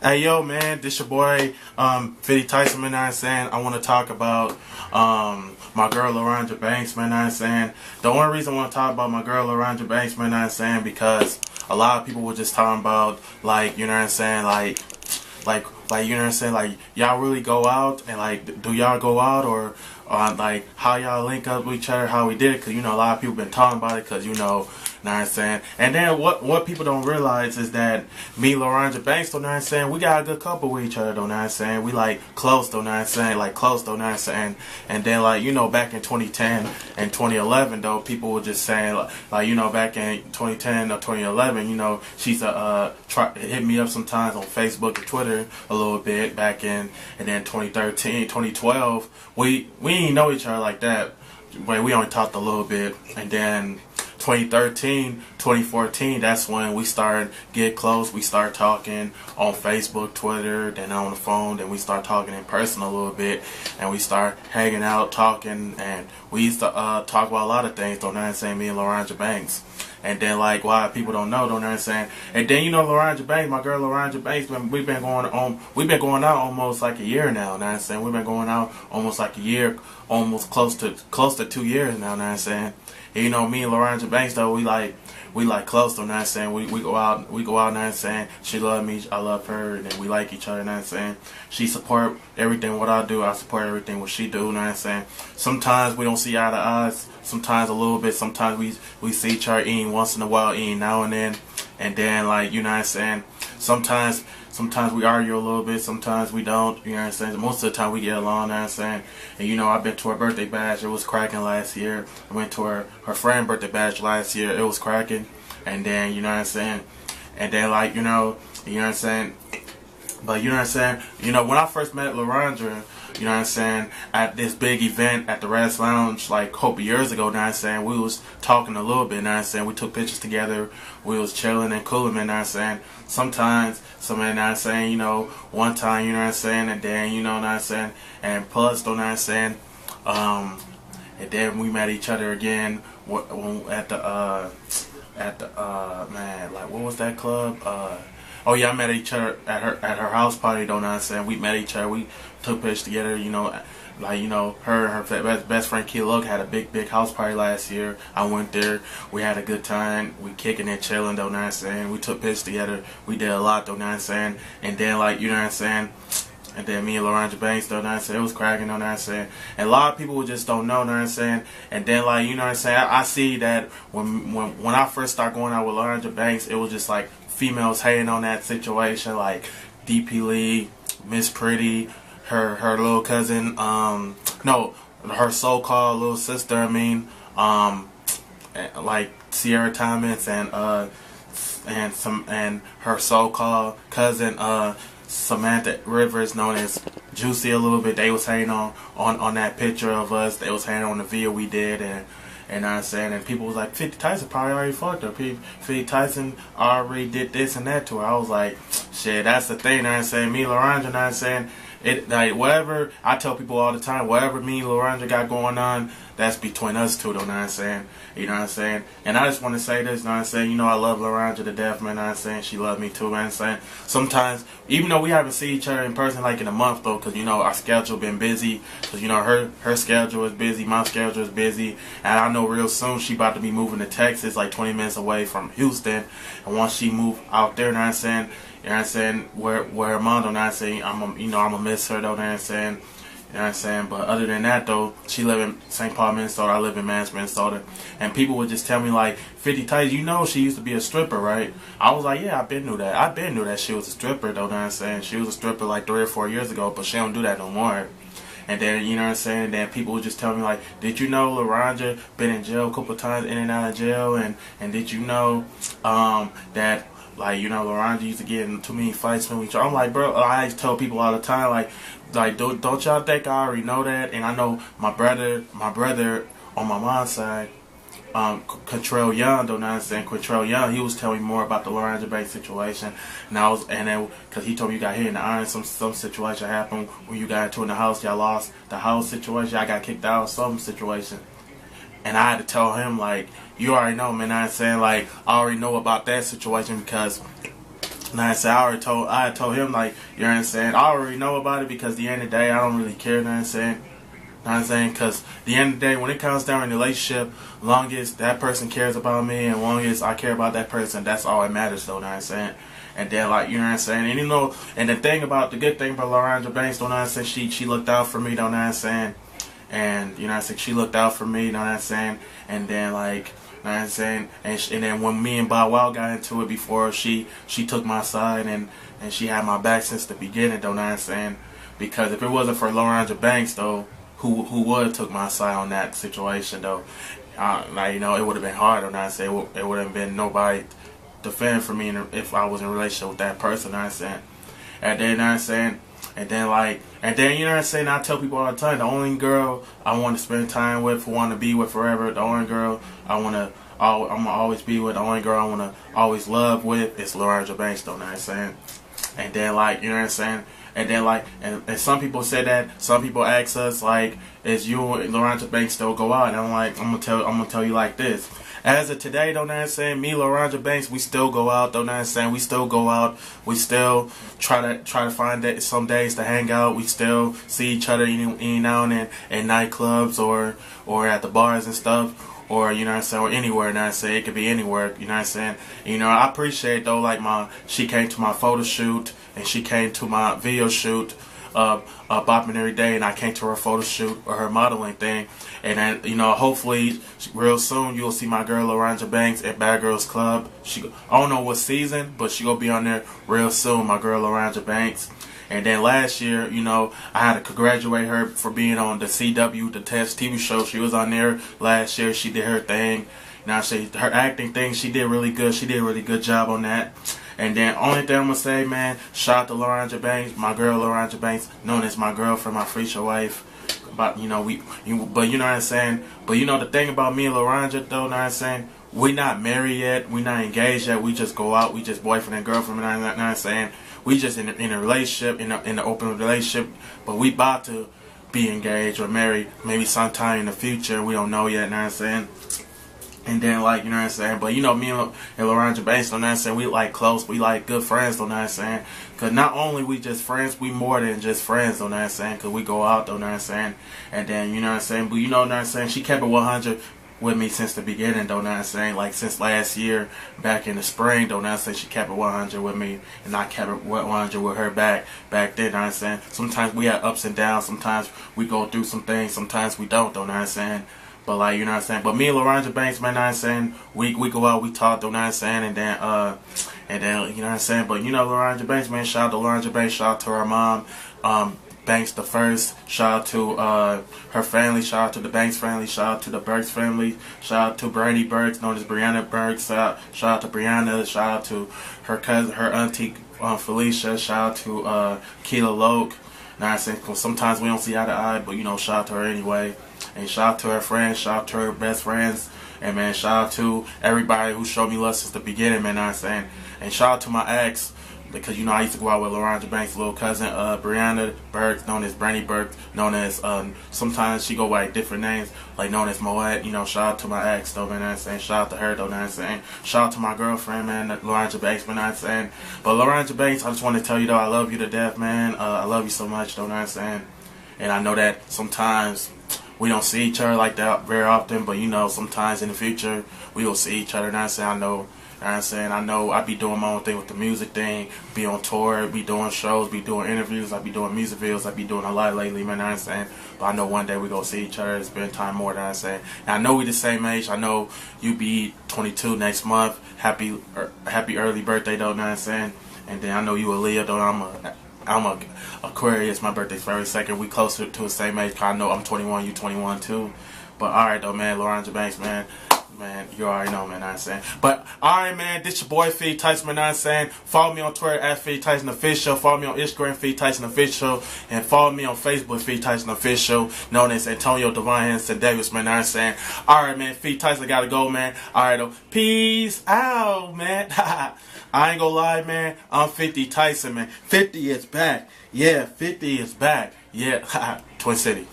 Hey yo man, this your boy 50 Tyson, man. I'm saying I want to talk about my girl LaRondra Banks, man. I'm saying the only reason I want to talk about my girl LaRondra Banks, man. I'm saying because a lot of people were just talking about like you know what I'm saying like you know what I'm saying, like y'all really go out and like do y'all go out or like how y'all link up with each other, how we did it, because you know a lot of people been talking about it because you know what I'm saying. And then what people don't realize is that me, LaRondra Banks, though, know what I'm saying, we got a good couple with each other, though, know what I'm saying. We like close, though, know what I'm saying, like close, though, know what I'm saying. And then like you know back in 2010 and 2011, though, people were just saying like you know back in 2010 or 2011, you know she's hit me up sometimes on Facebook and Twitter a little bit back in, and then 2013, 2012, we didn't know each other like that. But we only talked a little bit, and then 2013, 2014, that's when we started get close. We started talking on Facebook, Twitter, then on the phone, then we start talking in person a little bit, and we start hanging out, talking, and we used to talk about a lot of things, don't know what I'm saying, me and LaRondra Banks. And then like why people don't know what I'm saying. And then you know LaRondra Banks, my girl LaRondra Banks, we've been going out almost like a year now, know what I'm saying. We've been going out almost like a year, almost close to 2 years now, know what I'm saying. And, you know, me and LaRondra Banks though, we like close, though, know what I'm saying. We go out, know what I'm saying. She love me, I love her, and then we like each other, know what I'm saying. She support everything what I do, I support everything what she do, know what I'm saying. Sometimes we don't see eye to eyes, sometimes a little bit, sometimes we see each other eating once in a while, eating now and then like, you know what I'm saying. Sometimes we argue a little bit, sometimes we don't, you know what I'm saying. Most of the time we get along, you know what I'm saying. And you know, I've been to her birthday bash, it was cracking last year. I went to her friend's birthday bash last year, it was cracking. And then, you know what I'm saying, and then like, you know what I'm saying. But you know what I'm saying, you know, when I first met LaRondra, you know what I'm saying, at this big event at the Rest Lounge like a couple years ago, you know what I'm saying, we was talking a little bit, you know what I'm saying, we took pictures together, we was chilling and cooling, you know what I'm saying. Sometimes, you know what I'm saying, you know, one time, you know what I'm saying, and then, you know what I'm saying, and plus, you know what I'm saying, and then we met each other again at the man, like, what was that club? Oh yeah, I met each other at her house party, don't know what I'm saying. We met each other, we took pictures together, you know, like, you know, her and her best friend Kid Luck had a big house party last year. I went there, we had a good time, we kicking and chilling, don't know what I'm saying. We took pictures together, we did a lot, don't know what I'm saying. And then like, you know what I'm saying, and then me and LaRondra Banks, though, know what I'm saying, it was cracking, know what I'm saying. And a lot of people just don't know what I'm saying. And then like, you know what I'm saying, I see that when I first started going out with LaRondra Banks, it was just like females hating on that situation, like DP Lee, Miss Pretty, her little cousin, no, her so-called little sister, I mean, like Sierra Thomas and her so-called cousin Samantha Rivers, known as Juicy a little bit. They was hating on that picture of us. They was hating on the video we did, and I'm saying, and people was like, 50 Tyson probably already fucked her. 50 Tyson already did this and that to her. I was like, shit, that's the thing, I'm saying. Me, LaRondra, I'm saying, it, like, whatever, I tell people all the time, whatever me and LaRondra got going on, that's between us two, though, know what I'm saying. You know what I'm saying? And I just want to say this, know what I'm saying, you know, I love LaRondra to death, man, know what I'm saying. She loved me too, man, I'm saying. Sometimes, even though we haven't seen each other in person like in a month, though, because, you know, our schedule been busy, because, you know, her schedule is busy, my schedule is busy, and I know real soon she about to be moving to Texas, like 20 minutes away from Houston, and once she move out there, know what I'm saying, you know what I'm saying, where her mom, don't know what I'm saying, I'm gonna miss her, though, know what I'm saying. You know what I'm saying? But other than that, though, she live in St. Paul, Minnesota. I live in Manchester, Minnesota. And people would just tell me, like, 50 Tyson, you know she used to be a stripper, right? I was like, yeah, I been knew that. I been knew that she was a stripper, though, know what I'm saying? She was a stripper like 3 or 4 years ago, but she don't do that no more. And then, you know what I'm saying, then people would just tell me, like, did you know LaRondra been in jail a couple times, in and out of jail? And did you know that, like, you know, LaRondra used to get in too many fights with each other? I'm like, bro, I tell people all the time, like don't y'all think I already know that? And I know my brother on my mom's side, Contrell Young, don't know what I'm saying. Contrell Young, he was telling me more about the LaRondra Banks situation, and then because he told me you got hit in the iron, some situation happened when you got into in the house, y'all lost the house situation, I got kicked out, some situation, and I had to tell him, like, you already know, man. I'm saying, like, I already know about that situation because And I said, I had told him, like, you know what I'm saying, I already know about it, because at the end of the day, I don't really care, you know what I'm saying? You know what I'm saying? Because at the end of the day, when it comes down to a relationship, long as that person cares about me and long as I care about that person, that's all that matters, though, you know what I'm saying? And then, like, you know what I'm saying? And, you know, and the good thing about LaRondra Banks, you know what I'm saying, she looked out for me, you know what I'm saying? And, you know what I'm saying, she looked out for me, you know what I'm saying? And then, like, you know what I'm saying? And then when me and Bow Wow got into it before, she took my side, and she had my back since the beginning, though, you know what I'm saying? Because if it wasn't for LaRondra Banks, though, who would have took my side on that situation, though, like, you know, it would have been hard, you know what I'm saying? It would have been nobody defend for me if I was in a relationship with that person, you know what I'm saying? And then, you know what I'm saying? And then, you know what I'm saying? I tell people all the time, the only girl I want to spend time with, want to be with forever, the only girl I'm gonna always be with, the only girl I want to always love with is LaRondra Banks, though, you know what I'm saying? And then, like, you know what I'm saying? And then, like, and some people say that, some people ask us, like, is you and LaRondra Banks still go out? And I'm like, I'm gonna tell you like this. As of today, though, know what I'm saying, me, LaRondra Banks, we still go out, though, know what I'm saying, we still go out, we still try to find some days to hang out, we still see each other any now and then in nightclubs or at the bars and stuff, or, you know what I'm saying, or anywhere, you know what I'm saying, it could be anywhere, you know what I'm saying, you know, I appreciate, though, like, she came to my photo shoot, and she came to my video shoot, Bopping Every Day, and I came to her photo shoot or her modeling thing, and then, you know, hopefully real soon you'll see my girl LaRondra Banks at Bad Girls Club. I don't know what season, but she gonna be on there real soon, my girl LaRondra Banks. And then last year, you know, I had to congratulate her for being on the CW, the Test TV show. She was on there last year. She did her thing. Now, her acting thing, she did really good. She did a really good job on that. And then, only thing I'm going to say, man, shout out to LaRondra Banks, my girl LaRondra Banks, known as my girlfriend, my future wife. But, you know, but you know what I'm saying? But, you know, the thing about me and LaRondra, though, you know what I'm saying? We not married yet. We not engaged yet. We just go out. We just boyfriend and girlfriend, you know what I'm saying? We just in a relationship, in an open relationship. But we about to be engaged or married maybe sometime in the future. We don't know yet, you know what I'm saying? And then, like, you know what I'm saying? But, you know, me and LaRondra Banks, you know what I'm saying? We, like, close. We, like, good friends, you know what I'm saying? Because not only we just friends, we more than just friends, you know what I'm saying? Because we go out, you know what I'm saying? And then, you know what I'm saying? But, you know what I'm saying? She kept it 100 with me since the beginning, though, you know what I'm saying? Like, since last year, back in the spring, though, you know what I'm saying? She kept it 100 with me, and I kept it 100 with her back then, you know what I'm saying? Sometimes we have ups and downs. Sometimes we go through some things. Sometimes we don't, though, you know what I'm saying? But, like, you know what I'm saying? But me and LaRondra Banks, man, you know what I'm saying? We go out, we talk, you know what I'm saying? And then, you know what I'm saying? But, you know, LaRondra Banks, man, shout out to LaRondra Banks, shout out to her mom, Banks the First, shout out to her family, shout out to the Banks family, shout out to the Burks family, shout out to Brandy Burks, known as Brianna Burks, shout out to Brianna, shout out to her cousin, her auntie, Felicia, shout out to Keela Loke, you know what I'm saying? Because sometimes we don't see eye to eye, but, you know, shout out to her anyway. And shout out to her friends, shout out to her best friends, and, man, shout out to everybody who showed me love since the beginning, man, you know what I'm saying? And shout out to my ex, because, you know, I used to go out with LaRondra Banks' little cousin, Brianna Burks, known as Brandy Burks, known as, sometimes she go by different names, like known as Moet. You know, shout out to my ex, though, man, you know what I'm saying? Shout out to her, though, you know what I'm saying? Shout out to my girlfriend, man, LaRondra Banks, man, you know what I'm saying? But LaRondra Banks, I just want to tell you, though, I love you to death, man. I love you so much, though, you know what I'm saying? And I know that sometimes we don't see each other like that very often, but, you know, sometimes in the future we will see each other. And I say, I know, you know what I'm saying? I know I be doing my own thing with the music thing, be on tour, be doing shows, be doing interviews, I be doing music videos, I be doing a lot lately, man, you know what I'm saying? But I know one day we gonna see each other, spend time more, you know what I'm saying? And I know we the same age. I know you be 22 next month. Happy early birthday, though, you know what I'm saying? And then I know you a Leo, though. I'm a Aquarius. My birthday's February 2nd. We closer to the same age. I know I'm 21. You 21 too. But alright though, man. LaRondra Banks, man. Man, you already know, man. You know what I'm saying. But alright, man. This your boy Fee Tyson, man. You know what I'm saying. Follow me on Twitter at Fee Tyson Official. Follow me on Instagram Fee Tyson Official, and follow me on Facebook Fee Tyson Official, known as Antonio Divine Henson Davis, man. You know what I'm saying. Alright, man. Fee Tyson gotta go, man. Alright though. Peace out, man. I ain't gonna lie, man. I'm 50 Tyson, man. 50 is back. Yeah, 50 is back. Yeah, Twin City.